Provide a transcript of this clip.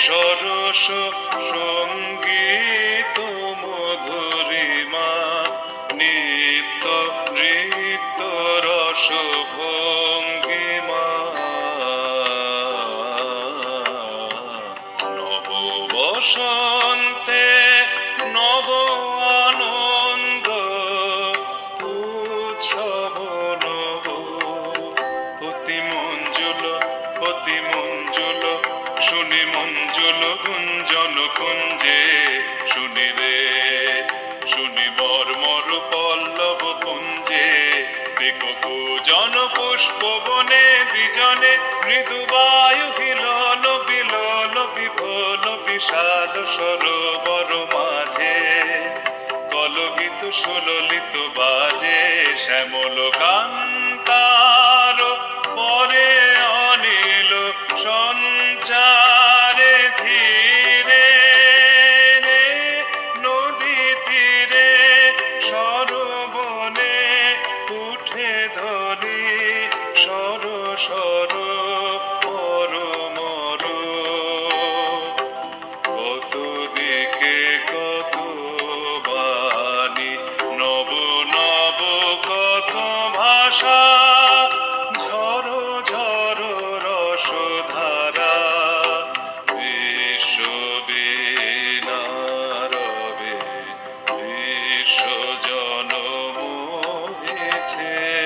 সরস সঙ্গীত মধুরিমা নিত্য নৃত্য রস ভঙ্গিমা নব বসন্তে নব আনন্দ উৎসব নব অতি মঞ্জুল শুনি মঞ্জুল গুঞ্জন কুঞ্জে শুনি রে শুনি মর্মর পল্লব কুঞ্জে দেখো পূজন পুষ্প বনে বিজনে মৃদু বায়ু হিলন বিলন বিভোল বিষাদ সরোবর মাঝে কলগীত সুললিত বাজে শ্যামল কান্তার পরে অনিল সঞ্চারে ধীরে নদী তীরে সরবনে উঠে ধ্বনি সর সর মর মর কত দিকে কত বাণী নব নব কত ভাষা ঝরো ঝরো রসধারা বিশ্বজনম হয়েছে।